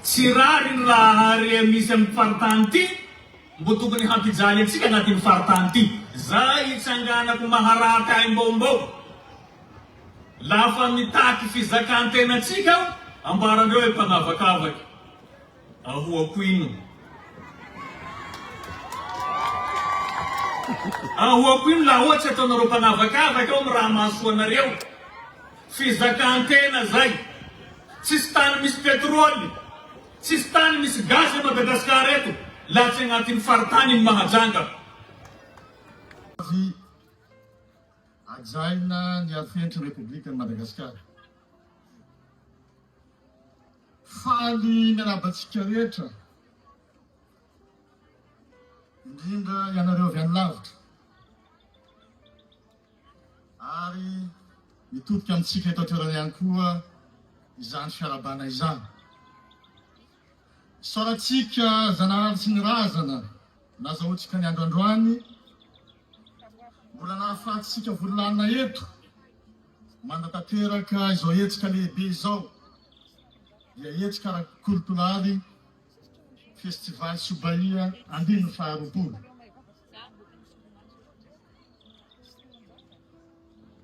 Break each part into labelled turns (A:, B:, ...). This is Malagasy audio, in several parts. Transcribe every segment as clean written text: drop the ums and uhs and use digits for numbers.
A: tsy rarin raha misy amin'ny faritany ity mbo tokony hampijaly antsika anatin'ny faritany ity. Zay itsanganako maharata aimbaombao lafa mitaky fizakan-tenatsika ambarandreo hoe mpanavakavaky ahoako ino laha ohatsy ataonareo mpanavakavaky ao raha mahasoanareo. Fizakan-tena zay, tsisy tany misy petrôly, tsisy tany misy gaz a Madagasikara eto laha tsy agnatin'ny faritany ny mahajanga.
B: Ajaina ny afentry Republika Madagasikara. Faly miarabantsika rehetra, indrindra ianareo avy any lavitra, ary mitodika amintsika eto an-toerana ihany koa izany fiarabana izany. Isaorantsika zanahary sy ny razana nazahoantsika ny androandroany, mbola nahafahantsika volanina eto mandatanteraka izao hetsika lehibe izao, dia hetsika ara-koltolaly festivaly Sobaia andininy faharoapolo.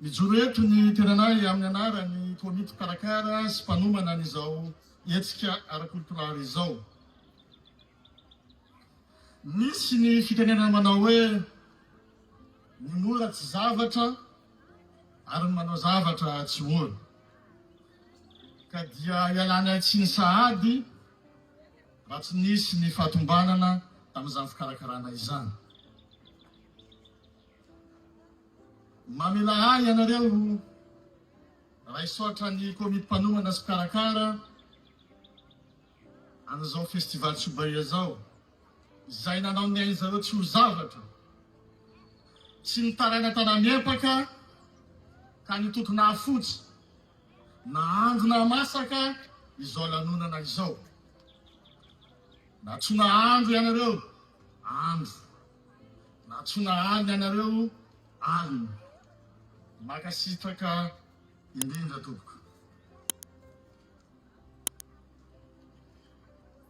B: Mijoro eto ny teranay amin'ny anarany komity karakara sy mpanomana an'izao hetsika ara-koltolaly izao. Misy ny fitenenana manao hoe ny mora tsy zavatra ary manao zavatra tsy mora, ka dia ialana tsy ny sahady raha tsy nisy ny fahatombanana tamin'izany fikarakarana izany. Mamela ahy ianareo raha isotra ny komity mpanomana sy karakara an'izao festivaly Sobaia zao, izay nanao ny aizareo tsy ho zavatra, tsy nitaraina tanamiepaka ka nitotona fotsy, nahandro na masaka izao lanonana izao. Natsona andro ianareo, andro. Natsona alina ianareo, alina. Makasitraka indrindra tompoko.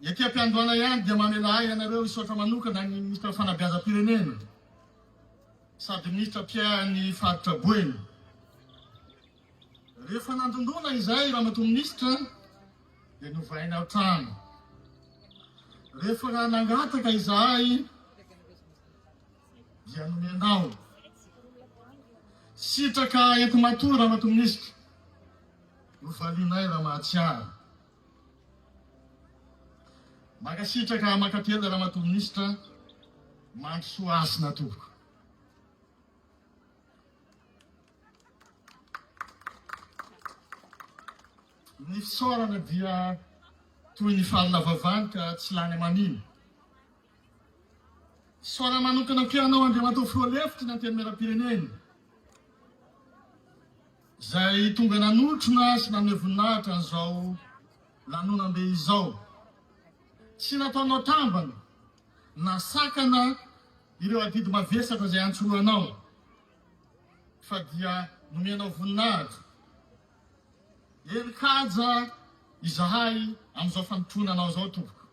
B: Ety am-piandohana ihany dia mamela ahy ianareo isotra manokana ny ministra fanabeazam-pirenena sady ministra Pierre faritra Boeny. Rehefa nandondona izay ramatoa ministra dia novaina ao trano. Rehefa nangataka izahay dia nomenao. Sitraka ento matory ramatoa ministra, novalinay raha mahatsiaro. Makasitraka makatela ramatoa ministra, mandro soa asina tompoko. Ny fisaorana dia toy ny falina vavany ka tsy lany aman'iny. Fisaorana manokana kianao Andriamatoa Fiolefitra ny antenimieram-pirenena, izay tonga nanotrona sy nanome voninahitra an'izao lanonam-be izao. Tsy nataonao tambana na sakana ireo adidy mavesatra izay antsoroanao, fa dia nomenao voninahitra. Elikaja izahay amin'izao fanotronanao zao tompoko.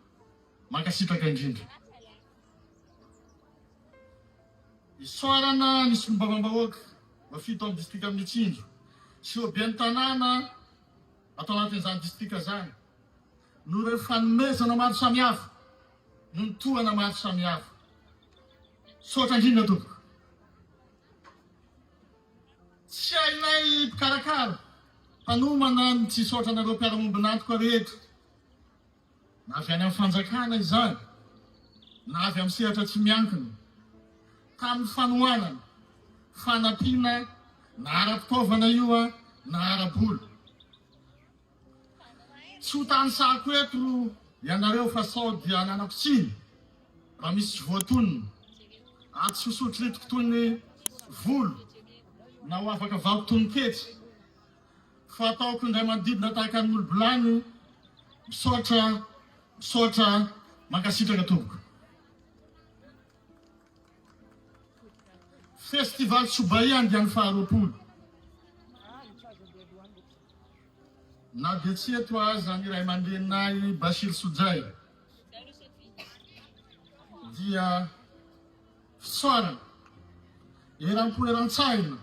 B: Makasitraka indrindra. Isoarana ny sombavambahoaka vafito amin'ny distrika Mitsinjo sy oben'ny tanàna atao anatin'izany distrika zany, no ireo fanomezana maro samihafa, no nitohana maro samihafa. Sotra indrindra tompoko. Tsy hainay mpikarakara mpanomana ny tsy sotra anareo mpiara-mombonantoka rehetra, na avy any amin'ny fanjakana izany, na avy amin'ny sehatra tsy miankina, tamin'ny fanohanana, fanampiana, na ara-pitaovana io na ara-bola. Tsy ho tany sako eto ianareo fa sao dia nanapitsiny raha misy tsy voatonona, aty tsy hosotry litiko toy ny volo na ho afaka vako toy ny ketsy, fa ataoko indray manodidina tahaka ny olo-bolany, misaotra mankasitraka tompoko. Festivaly Sobaia andihany faharoapolo. na dia tsy eto aza ny ray aman-dreninay Bashir Sojay dia fisaorana eram-poeran-tsaina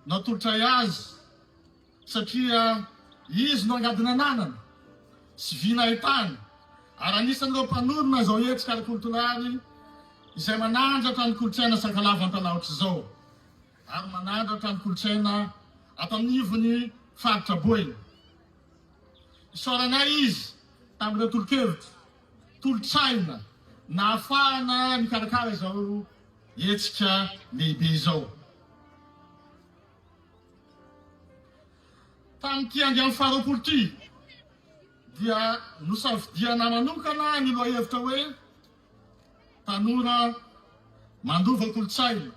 B: natolotra azy satria izy no angadina ananana sy vina ahitana ary anisan'ireo mpanorona izao hetsika ara-kolotolary izay manandratra ny kolotsaina Sakalava Antalaotra izao ary manandratra ny kolotsaina ato amin'ivony faritra Boina. Isaorana izy tamin'ireo tolo-kevitra, tolo-tsaina na ahafahana mikarakara izao hetsika lehibe izao. Tamin'ity andiam faharoapolo ity dia nosafidiana manokana ny lohahevitra hoe tanora mandova kolotsaina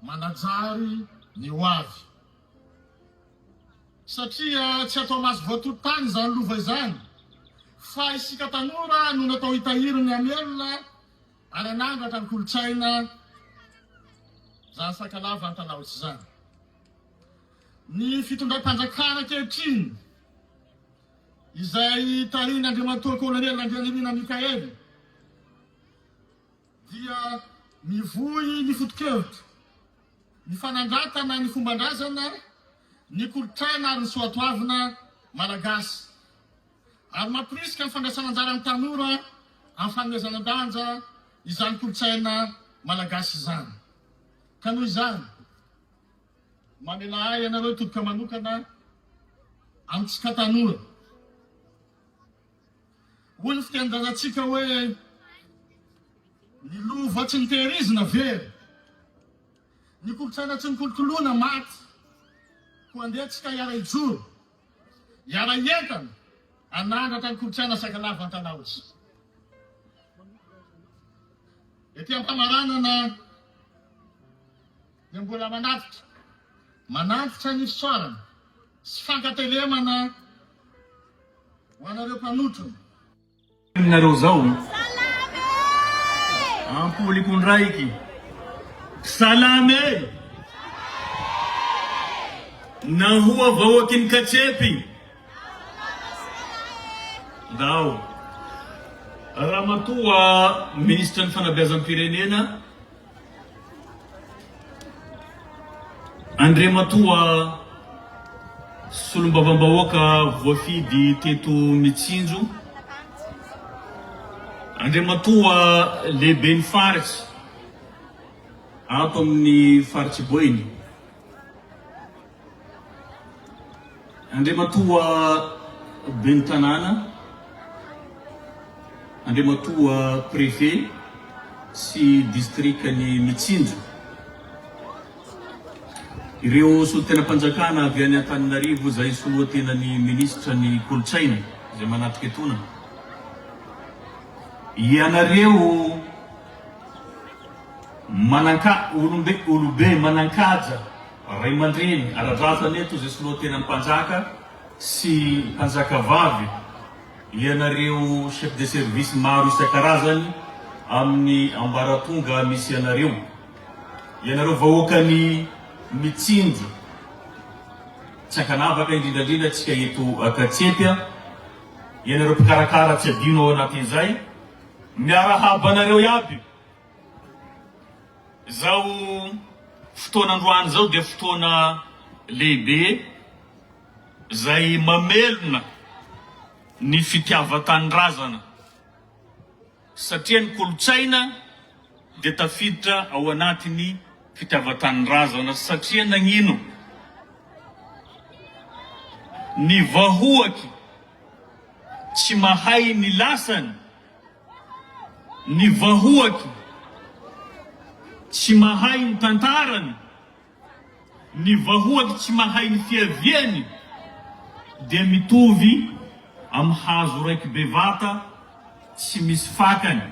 B: manajary ny ho avy. Satria tsy atao maso voatontany zany lova izany fa isika tanora no natao hitahiriny amelona ary anandratra ny kolotsaina zany Sakalava Antalaotra zany. Ny fitondram-panjakana ankehitriny izay tarihin'Andriamatoa Kolonely Andrianirina Mikaely dia mivoy ny foto-kevitra, ny fanandratana ny fomban-drazana, ny kolotsaina ary ny soatoavina malagasy ary mampirisika ny fandraisana anjara amin'ny tanora amin'ny fanomezana-danja izany kolotsaina malagasy izany. Ka noho izany mamela ahy ianareo todoka manokana amintsika tanora. Hoy ny fitenin-drazantsika hoe ny lova tsy nitehirizina very, ny kolotsaina tsy nikolokoloana maty, ko andehantsika hiara ijoro, hiara entana anandratra ny kolotsaina Sakalava Antalaotra. Ety am-pamaranana dia mbola manafitra ny fisaorana sy fankatelemana ho anareo mpanotrona.
A: Nareo zao ampoliko ndraiky salame nahoa vahoaky ny Katsepy ndao Ramatoa ministra ny fanabeazam-pirenena Andriamatoa solombavambahoaka voafidy teto Mitsinjo, Andriamatoa lehibe ny faritsy ato amin'ny faritsy Boina, Andriamatoa ben'ny tanàna, Andriamatoa préfet sy distriktan'ny Mitsinjo, ireo solotenam-panjakana avy any Antananarivo izay solotenan'ny ministra ny kolotsaina izay manatrika etonana. Ianareo olobe manankajy ray aman-dreny aradrasany eto izay solotenan'ny mpanjaka sy mpanjaka vavy, ianareo chef de service maro isan-karazany amin'ny ambaratonga misy ianareo vahoakany Mitsinjo, tsy ankanavaka indrindrandrindra tsika eto Katsepy, ianareo mpikarakara tsy adino ao anatin'izay, miarahaba anareo iaby. Zao fotoana androany zao dia fotoana lehibe zay mamelona ny fitiavan-tanindrazana satria ny kolotsaina dia tafiditra ao anatiny fitiavan-tanindrazana satria nagnino ny vahoaky tsy mahay ny lasany, ny vahoaky tsy mahay ny tantarany, ny vahoaky tsy mahay ny fiaviany dia mitovy amin'ny hazo raiky bevata tsy misy fakany,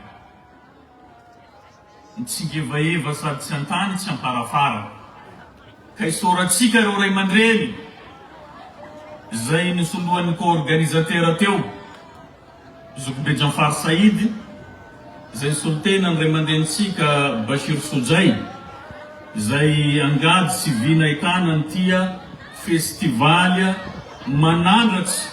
A: mitsingevaeva sady tsy antany tsy amparafara. Ka isaorantsika ireo ray aman-dreny zay nisoloan'ny co-organisateur teo Zokobe Janfar Saïd, zay nisolotenan'ny ray aman-drenitsika Bashir Sojay, zay angady sy vina ahitana tia festivaly manandratsy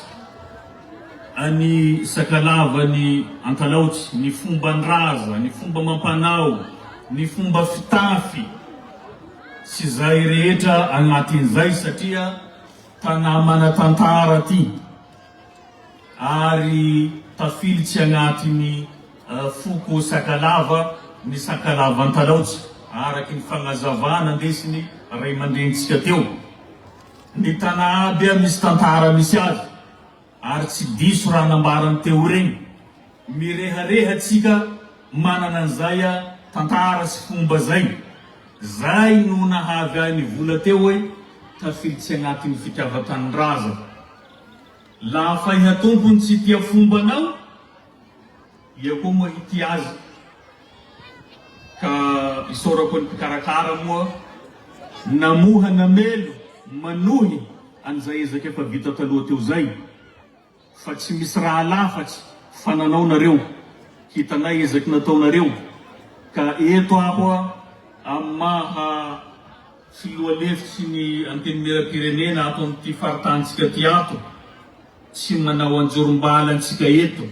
A: Any Sakalava ny Antalaotsy, ny fomban-draza, ny fomba mampanao, ny fomba fitafy, sy zay rehetra agnatin'izay satria tanà mana-tantara ty. Ary tafilitsy agnatiny foko Sakalava, ny Sakalava Antalaotsy, araky ny fagnazavana ndesiny ray aman-drenitsika teo. Ny tanà aby misy tantara misy azy, ary tsy diso raha nambarany teo regny. Mireharehatsika manana an'izay tantara sy fomba zay. Zay no nahavy ahy nivola teo hoe tafilitsy agnatin'ny fitiavan-tanindrazana. Lafa iha tompony tsy tia fombanao, ia koa moa hity azy. Ka isaorako ny mpikarakara moa, namoha namelo manohy an'izay ezaka efa vita taloha teo zay. Fa tsy misy raha lafatsy fananao nareo, hitanay ezaky nataonareo. Ka eto aho amin'ny maha filoalefitsy ny antenimieram-pirenena ato amin'ity faritantsika ty ato, tsy manao anjorom-balantsika eto.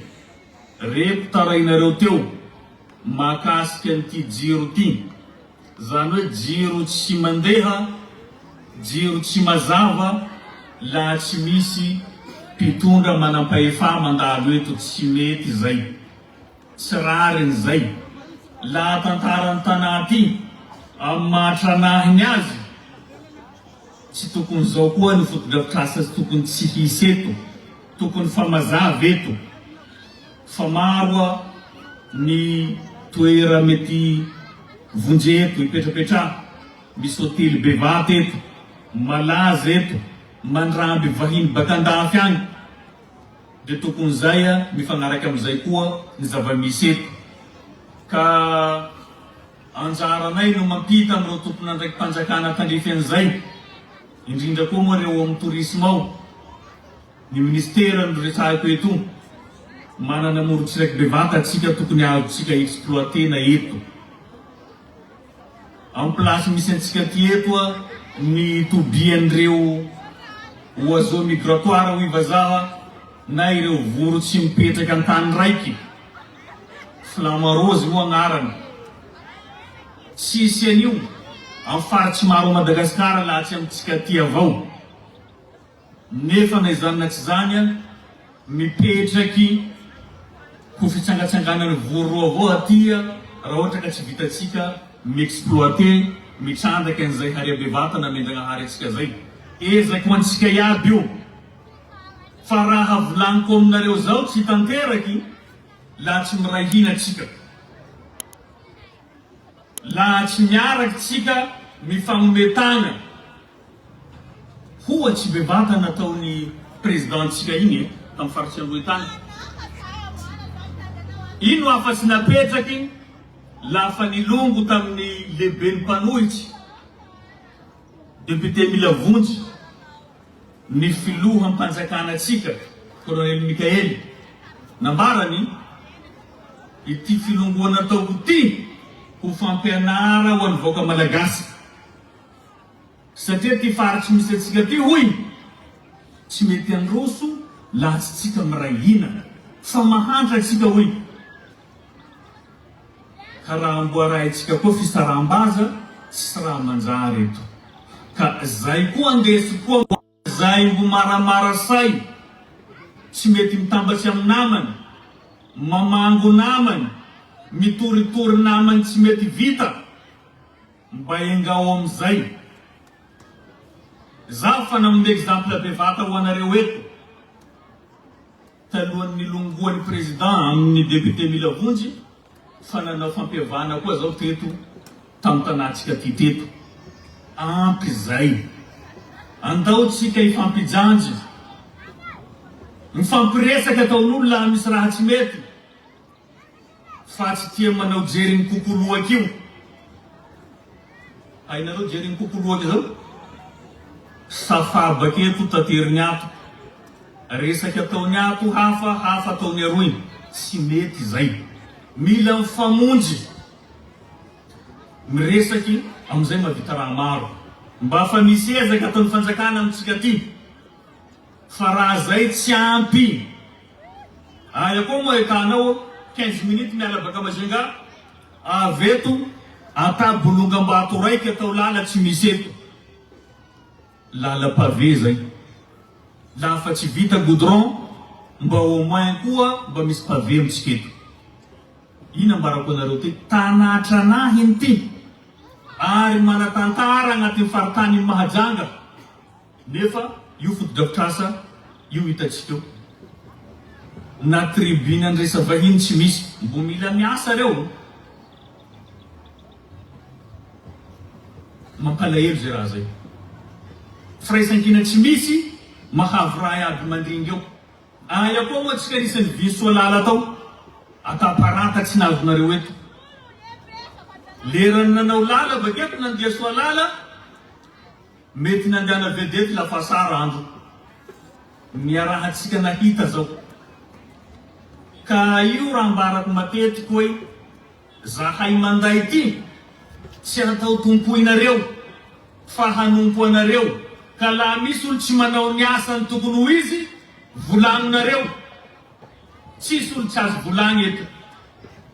A: Reto tarainareo teo mahakasika an'ity jiro ty, zany hoe jiro tsy mandeha, jiro tsy mazava, la tsy misy mpitondra manampahefa mandalo eto. Tsy mety zay, tsy rariny zay. La tantaran'ny tanà ty amin'ny mahatranahiny azy, tsy tokony zao koa ny fotodrafitrasa, tsy tokony tsy hisy eto, tokony fa mazava eto. Fa maro ny toera mety vonjeto hipetrapetraha. Misy hotely bevata eto, malaza eto, mandramby vahiny bakandafy agny. De tokony zay mifagnaraka am'izay koa ny zava-misy eto. Ka anjaranay no mampita amin'ireo tompon'andraiky mpanjakana tandrefy an'izay, indrindra koa moa reo amin'ny tourisme ao, ny ministera no resahiko eto, manana morotsiraiky bevata atsika tokony azontsika exploitena eto. Amin'ny place misy antsika ty eto ny tobian'ireo oiseaux migratoire hoy vazaha, na ireo voro tsy mipetraky an-tany raiky, flamarose moa agnarany. Tsisy an'io amin'ny faritsy maro Madagasikara laha tsy amintsika ty avao. Nefa na izany na tsy zany mipetraky ho fitsangatsanganany voro avao aty raha ohatra ka tsy vitatsika mi-exploiter, mitrandraky an'izay haria bevata na mendragnahary atsika zay. Ezaky ho antsika iaby io. Fa raha volaniko aminareo zao tsy tanteraky, laha tsy miray hina atsika, laha tsy miaraky tsika mifagnometagna. Ohatsy bevata nataony présidentsika igny tamin'ny faritsy Ambohitany. Ino afa-tsy napetraky lafa nilongo tamin'ny lehiben'ny mpanohitsy député Milavonjy, ny filohan'ny mpanjakana atsika Colonel Mikaely, nambarany ity filongoana ataoko ty ho fampianara ho an'ny vahoaka malagasy. Satria ty faritsy misy atsika ty hoy tsy mety androso laha tsy tsika miray hina, fa mahantra atsika hoy. Ka raha amboaraitsika koa fisaram-baza, tsy raha manjary eto. Ka zay koa andesy koa zay mbo maramara say, tsy mety mitambatsy amin'ny namany, mamango namany, mitoritory namany tsy mety vita, mba engao am'izay. Zaho fa namonde exemple bevata ho anareo eto. Talohan'ny nilongoan'ny président amin'ny député Milavonjy, fa nanao fampiavana koa zao teto tamin'ny tanatsika ty teto. Ampy zay. Andao tsika ifampijanjy, mifampiresaka ataon'olo laha misy raha tsy mety, fa tsy tia manao jeriny kokoloaky io. Hainareo jeriny kokoloaky zao? Safabaky eto tateriny ato, resaky ataony ato hafa, hafa ataony aroy. Tsy mety zay. Mila mifamonjy, miresaky am'izay mahavita raha maro. Mba fa misy ezaky ataon'ny fanjakana amitsika ty. Fa raha zay tsy ampy, aya koa moa etanao 15 minutes miala baka Majunga aveto atabolongambato raiky atao lala tsy misy eto lala pavé zay lafa tsy vita goudron mba au moins koa mba misy pavé amitsika eto ina ambarako anareo ty tanatranahy ty ary manatantara agnatin'ny faritany Mahajanga nefa io foto-drafitrasa io hitatsika eo na tribune andresa vahiny tsy misy mbo mila miasa reo mampalahelo zay raha zay firaisankina tsy misy mahavy raha aby mandringa eo aya koa moa tsika nisany viso lala tao ataparata tsy nahavonareo eto lerany nanao lala baketo nandia soa lala mety nandana vedety lafa sara andro miarahatsika nahita zao ka io raha ambarako matetiky hoe zahay manday ty tsy atao tompoinareo fa hanompo anareo ka laha misy olo tsy manao ny asany tokony ho izy volaninareo tsisy olo tsy azo volagny eto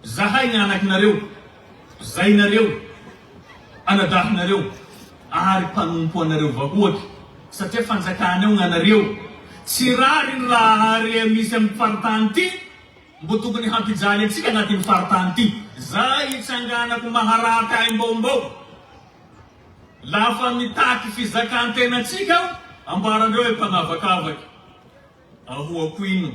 A: zahay gn'anakinareo zainareo anadahinareo ary mpanompo anareo vahoaky satria fanjakaneo gn'anareo tsy rary ny raha misy amin'ny faritany ty mbo tokony hampijaly atsika agnatin'ny faritany ty zay itsanganako maharata aimbaombao lafa mitaky fizakan-tenatsika ambarandreo hoe mpanavakavaky ahoako ino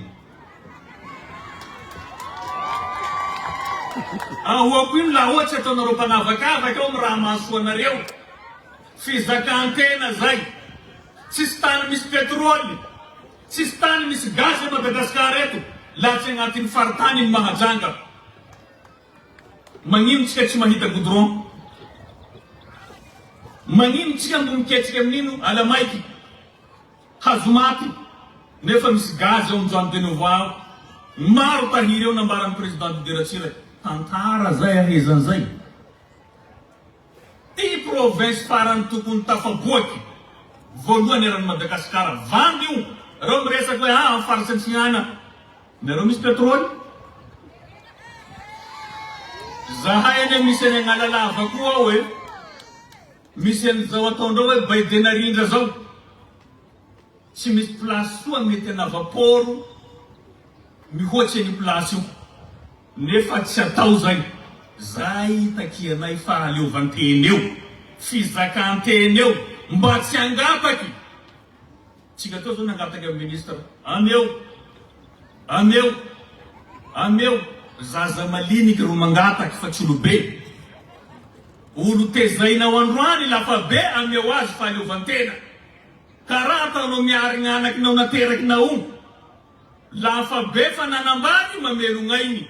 A: ahoako ino laha ohatsy ataonareo mpanavakavaky ao raha mahasoa anareo fizakan-tena zay tsisy tany misy petroly tsisy tany misy gaz a Madagasikara eto laha tsy agnatin'ny faritany Mahajanga magnino tsika tsy mahita goudron magnino tsika mbo miketrika amin'ino ala maiky hazo maty nefa misy gaz ao am'izany de novembre maro tahiry eo nambaran'ny président Diratsira tantara zay ahezan'izay ty province farany tokony tafaboaky voalohany eran'ny Madagasikara vandy io reo miresaky hoe amin'ny faritsy Antsinana nareo misy petroly zahay ane misy any agnalalava koa hoe misy an'izao ataondreo hoe Baidenarindra zao tsy misy place soa mety anavaporo mihoatsy any place io nefa tsy atao zay zay takianay fahaleovanteny eo fizakan-teny eo mba tsy angapaky tsika teo zao nangataky amin'ny ministre ameo zaza maliniky ro mangataky fa tsy olobe olo tezainao androany lafa be ameo azy fahaleovantena karaha ataonao miary gn'anakinao naterakinao lafa be fa nanambady mamelognainy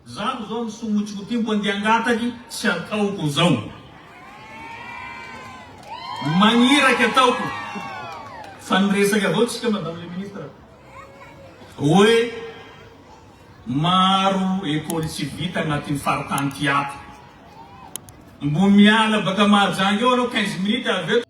A: zaho zao misomotsiko ty mbo andeha angataky tsy ataoko zao magniraky ataoko fa niresaky avao tsika madame le ministre hoe maro école tsy vita agnatin'ny faritany ty ato mbo miala baka Mahajanga eo anao 15 minutes aveo